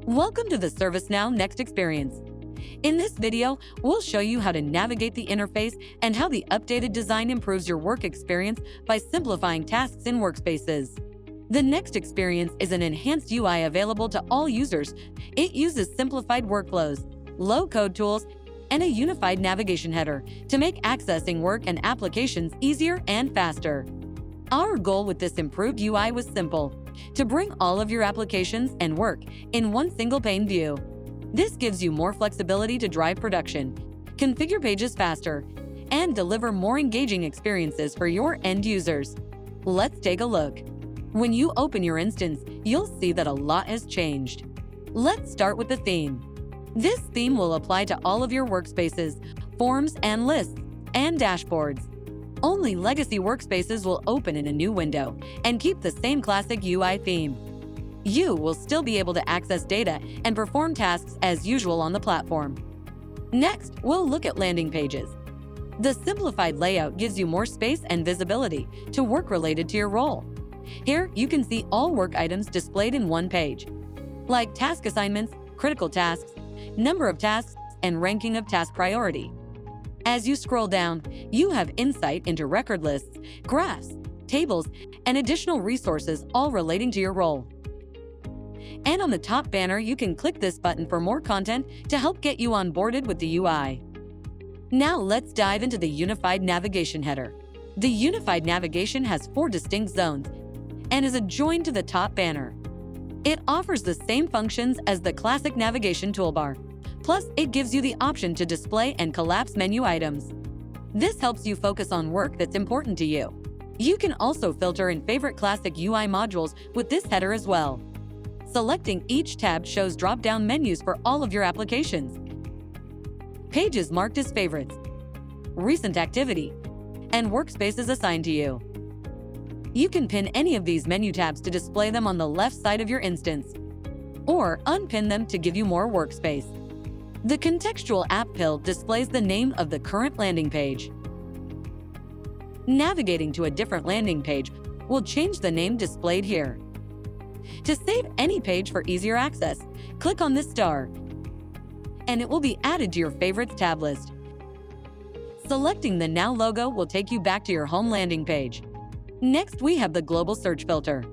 Welcome to the ServiceNow Next Experience. In this video, we'll show you how to navigate the interface and how the updated design improves your work experience by simplifying tasks in workspaces. The Next Experience is an enhanced UI available to all users. It uses simplified workflows, low-code tools, and a unified navigation header to make accessing work and applications easier and faster. Our goal with this improved UI was simple: to bring all of your applications and work in one single pane view. This gives you more flexibility to drive production, configure pages faster, and deliver more engaging experiences for your end users. Let's take a look. When you open your instance, you'll see that a lot has changed. Let's start with the theme. This theme will apply to all of your workspaces, forms and lists, and dashboards. Only legacy workspaces will open in a new window and keep the same classic UI theme. You will still be able to access data and perform tasks as usual on the platform. Next, we'll look at landing pages. The simplified layout gives you more space and visibility to work related to your role. Here, you can see all work items displayed in one page, like task assignments, critical tasks, number of tasks, and ranking of task priority. As you scroll down, you have insight into record lists, graphs, tables, and additional resources all relating to your role. And on the top banner, you can click this button for more content to help get you onboarded with the UI. Now let's dive into the unified navigation header. The unified navigation has 4 distinct zones and is adjoined to the top banner. It offers the same functions as the classic navigation toolbar. Plus, it gives you the option to display and collapse menu items. This helps you focus on work that's important to you. You can also filter in favorite classic UI modules with this header as well. Selecting each tab shows drop-down menus for all of your applications. Pages marked as favorites, recent activity, and workspaces assigned to you. You can pin any of these menu tabs to display them on the left side of your instance, or unpin them to give you more workspace. The contextual app pill displays the name of the current landing page. Navigating to a different landing page will change the name displayed here. To save any page for easier access, click on this star, and it will be added to your favorites tab list. Selecting the Now logo will take you back to your home landing page. Next, we have the global search filter,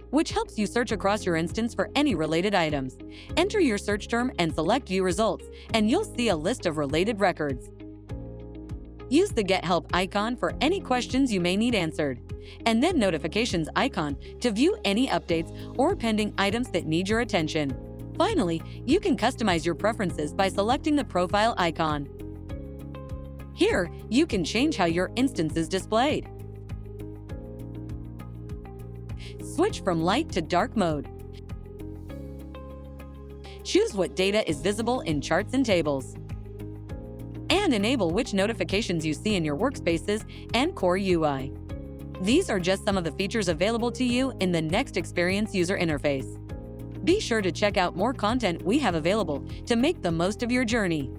which helps you search across your instance for any related items. Enter your search term and select View Results, and you'll see a list of related records. Use the Get Help icon for any questions you may need answered, and then Notifications icon to view any updates or pending items that need your attention. Finally, you can customize your preferences by selecting the Profile icon. Here, you can change how your instance is displayed. Switch from light to dark mode. Choose what data is visible in charts and tables. And enable which notifications you see in your workspaces and core UI. These are just some of the features available to you in the Next Experience user interface. Be sure to check out more content we have available to make the most of your journey.